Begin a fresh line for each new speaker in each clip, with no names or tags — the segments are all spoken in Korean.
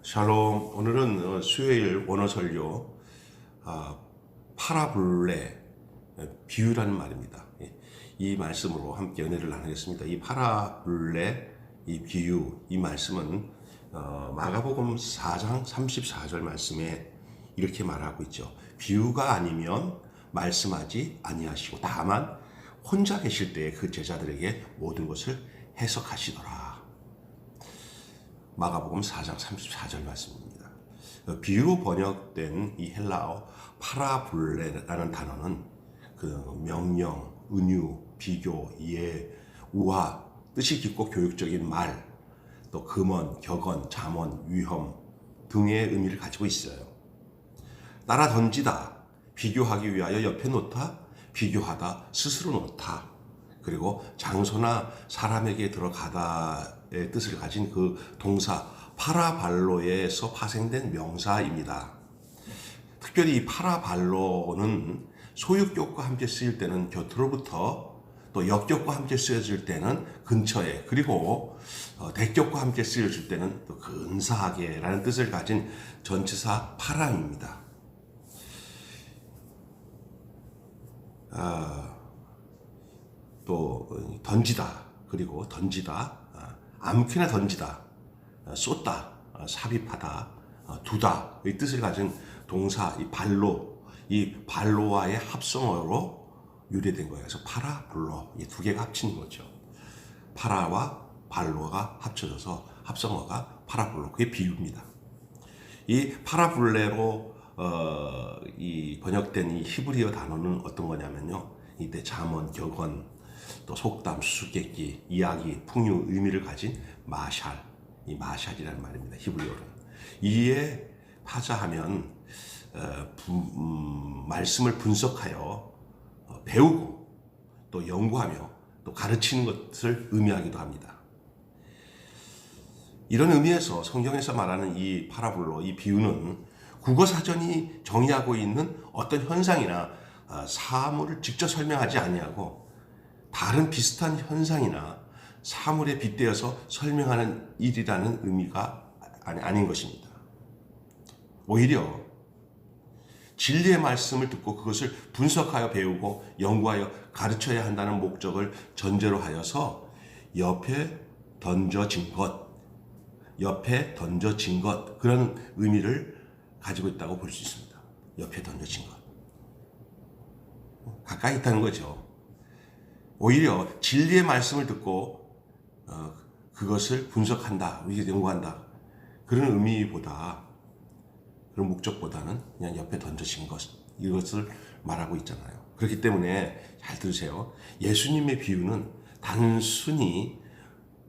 샬롬. 오늘은 수요일 원어설교 파라블레 비유라는 말입니다. 이 말씀으로 함께 은혜를 나누겠습니다. 이 파라블레 이 비유, 이 말씀은 마가복음 4장 34절 말씀에 이렇게 말하고 있죠. 비유가 아니면 말씀하지 아니하시고 다만 혼자 계실 때에 그 제자들에게 모든 것을 해석하시더라. 마가복음 4장 34절 말씀입니다. 비유로 번역된 이 헬라어 파라블레라는 단어는 그 명령, 은유, 비교, 예, 우화, 뜻이 깊고 교육적인 말, 또 금언, 격언, 잠언, 위험 등의 의미를 가지고 있어요. 따라 던지다, 비교하기 위하여 옆에 놓다, 비교하다, 스스로 놓다, 그리고 장소나 사람에게 들어가다의 뜻을 가진 그 동사 파라발로에서 파생된 명사입니다. 특별히 이 파라발로는 소유격과 함께 쓰일 때는 곁으로부터, 또 역격과 함께 쓰여질 때는 근처에, 그리고 대격과 함께 쓰여질 때는 또 근사하게라는 뜻을 가진 전치사 파라입니다. 또 던지다, 그리고 던지다, 아무렇게나 던지다, 쏟다, 삽입하다, 두다 이 뜻을 가진 동사 이 발로, 이 발로와의 합성어로 유래된 거예요. 그래서 파라블로, 이 두 개가 합친 거죠. 파라와 발로가 합쳐져서 합성어가 파라블로, 그게 비유입니다. 이 파라블레로 이 번역된 이 히브리어 단어는 어떤 거냐면요, 이때 잠언, 격언, 또 속담, 수수께끼, 이야기, 풍류 의미를 가진 마샬, 이 마샬이라는 말입니다. 히브리어로. 이에 파자하면 말씀을 분석하여 배우고 또 연구하며 또 가르치는 것을 의미하기도 합니다. 이런 의미에서 성경에서 말하는 이 파라블로, 이 비유는 국어사전이 정의하고 있는 어떤 현상이나 사물을 직접 설명하지 아니하고 다른 비슷한 현상이나 사물에 빗대어서 설명하는 일이라는 의미가 아닌 것입니다. 오히려 진리의 말씀을 듣고 그것을 분석하여 배우고 연구하여 가르쳐야 한다는 목적을 전제로 하여서 옆에 던져진 것, 그런 의미를 가지고 있다고 볼 수 있습니다. 옆에 던져진 것. 가까이 있다는 거죠. 오히려 진리의 말씀을 듣고 그것을 분석한다, 연구한다, 그런 의미보다, 그런 목적보다는 그냥 옆에 던져진 것, 이것을 말하고 있잖아요. 그렇기 때문에 잘 들으세요. 예수님의 비유는 단순히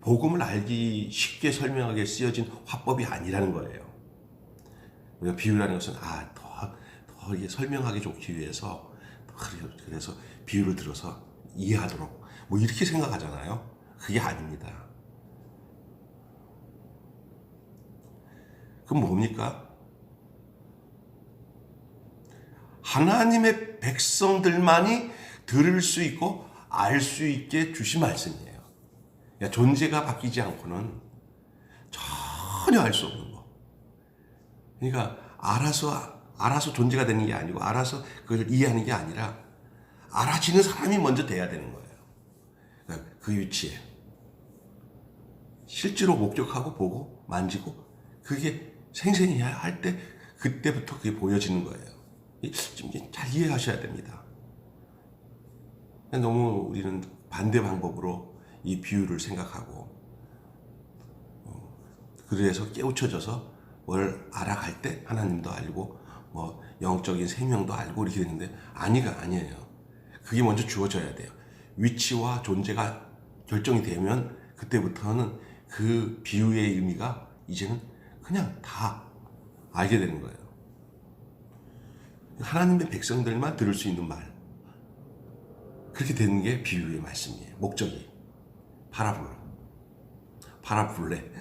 복음을 알기 쉽게 설명하게 쓰여진 화법이 아니라는 거예요. 우리가 비유라는 것은 더 설명하기 좋기 위해서, 그래서 비유를 들어서 이해하도록 뭐 이렇게 생각하잖아요. 그게 아닙니다. 그럼 뭡니까? 하나님의 백성들만이 들을 수 있고 알 수 있게 주신 말씀이에요. 그러니까 존재가 바뀌지 않고는 전혀 알 수 없는 거. 그러니까 알아서 존재가 되는 게 아니고, 알아서 그걸 이해하는 게 아니라 알아지는 사람이 먼저 돼야 되는 거예요. 그러니까 그 위치에 실제로 목격하고 보고 만지고 그게 생생히 할 때, 그때부터 그게 보여지는 거예요. 좀 잘 이해하셔야 됩니다. 너무 우리는 반대 방법으로 이 비유를 생각하고, 그래서 깨우쳐져서 뭘 알아갈 때 하나님도 알고 뭐 영적인 생명도 알고 이렇게 되는데, 아니에요. 그게 먼저 주어져야 돼요. 위치와 존재가 결정이 되면 그때부터는 그 비유의 의미가 이제는 그냥 다 알게 되는 거예요. 하나님의 백성들만 들을 수 있는 말, 그렇게 되는 게 비유의 말씀이에요. 목적이 파라블레.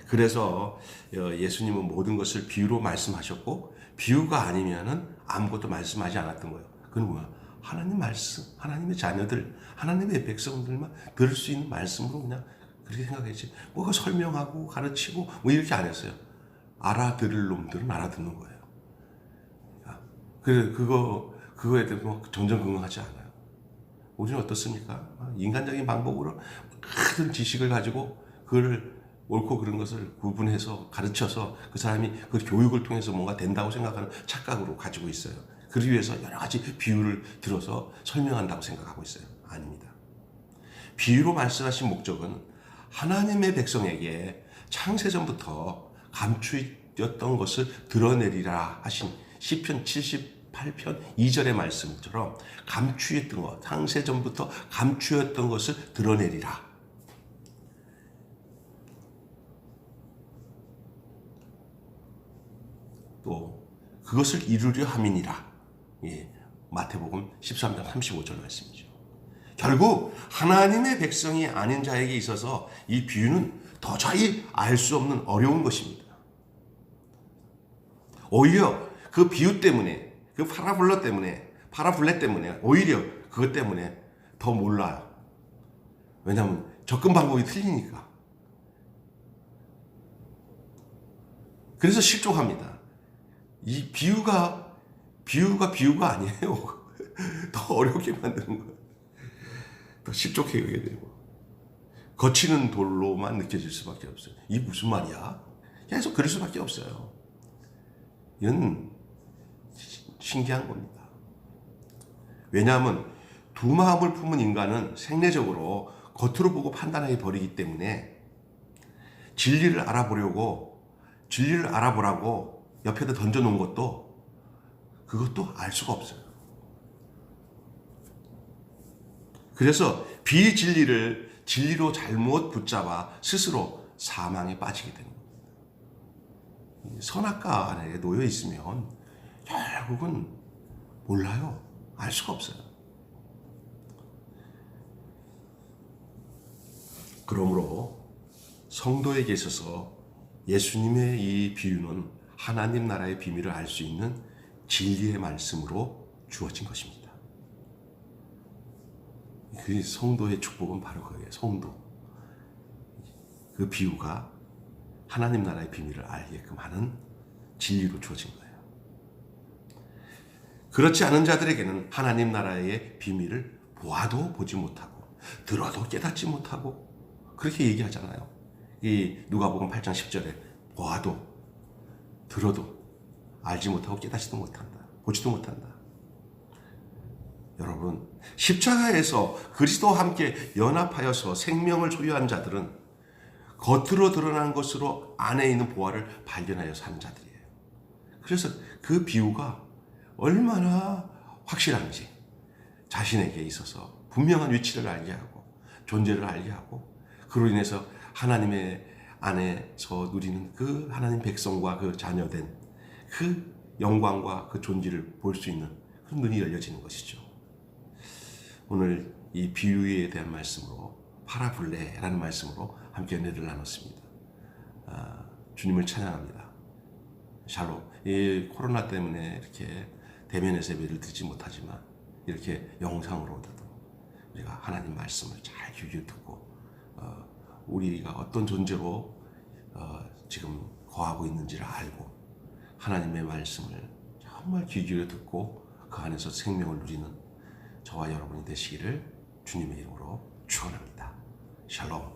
그래서 예수님은 모든 것을 비유로 말씀하셨고, 비유가 아니면은 아무것도 말씀하지 않았던 거예요. 그건 뭐야? 하나님 말씀, 하나님의 자녀들, 하나님의 백성들만 들을 수 있는 말씀으로 그냥 그렇게 생각했지. 뭐가 설명하고 가르치고 뭐 이렇게 안 했어요. 알아들을 놈들은 알아듣는 거예요. 그거에 대해서 뭐 전전긍긍하지 않아요. 우리는 어떻습니까? 인간적인 방법으로 큰 지식을 가지고 그걸 옳고 그른 것을 구분해서 가르쳐서 그 사람이 그 교육을 통해서 뭔가 된다고 생각하는 착각으로 가지고 있어요. 그러기 위해서 여러 가지 비유를 들어서 설명한다고 생각하고 있어요. 아닙니다. 비유로 말씀하신 목적은 하나님의 백성에게 창세전부터 감추었던 것을 드러내리라 하신 시편 78편 2절의 말씀처럼 감추었던 것, 창세전부터 감추었던 것을 드러내리라. 또 그것을 이루려 함이니라. 예, 마태복음 13장 35절 말씀이죠. 결국 하나님의 백성이 아닌 자에게 있어서 이 비유는 도저히 알 수 없는 어려운 것입니다. 오히려 그 비유 때문에, 그 파라블레 때문에 오히려 그것 때문에 더 몰라요. 왜냐하면 접근 방법이 틀리니까. 그래서 실족합니다. 이 비유가 아니에요. 더 어렵게 만드는 거예요. 더 실족해 하게 되고 거치는 돌로만 느껴질 수밖에 없어요. 이게 무슨 말이야? 계속 그럴 수밖에 없어요. 이건 신기한 겁니다. 왜냐하면 두 마음을 품은 인간은 생리적으로 겉으로 보고 판단하게 버리기 때문에 진리를 알아보라고 옆에다 던져놓은 그것도 알 수가 없어요. 그래서 비진리를 진리로 잘못 붙잡아 스스로 사망에 빠지게 되는 겁니다. 선악과 안에 놓여 있으면 결국은 몰라요. 알 수가 없어요. 그러므로 성도에게 있어서 예수님의 이 비유는 하나님 나라의 비밀을 알 수 있는 진리의 말씀으로 주어진 것입니다. 그 성도의 축복은 바로 그거예요. 성도. 그 비유가 하나님 나라의 비밀을 알게끔 하는 진리로 주어진 거예요. 그렇지 않은 자들에게는 하나님 나라의 비밀을 보아도 보지 못하고 들어도 깨닫지 못하고 그렇게 얘기하잖아요. 이 누가복음 8장 10절에 보아도 들어도 알지 못하고 깨닫지도 못한다. 보지도 못한다. 여러분, 십자가에서 그리스도와 함께 연합하여서 생명을 소유한 자들은 겉으로 드러난 것으로 안에 있는 보화를 발견하여 사는 자들이에요. 그래서 그 비유가 얼마나 확실한지 자신에게 있어서 분명한 위치를 알게 하고 존재를 알게 하고 그로 인해서 하나님의 안에서 누리는 그 하나님 백성과 그 자녀된 그 영광과 그 존재를 볼 수 있는 그런 눈이 열려지는 것이죠. 오늘 이 비유에 대한 말씀으로 파라블레라는 말씀으로 함께 은혜를 나눴습니다. 주님을 찬양합니다. 샬롬. 이 코로나 때문에 이렇게 대면에서 예배를 드리지 못하지만 이렇게 영상으로라도 우리가 하나님 말씀을 잘 귀 듣고 우리가 어떤 존재로 지금 거하고 있는지를 알고 하나님의 말씀을 정말 귀 기울여 듣고 그 안에서 생명을 누리는 저와 여러분이 되시기를 주님의 이름으로 축원합니다. 샬롬.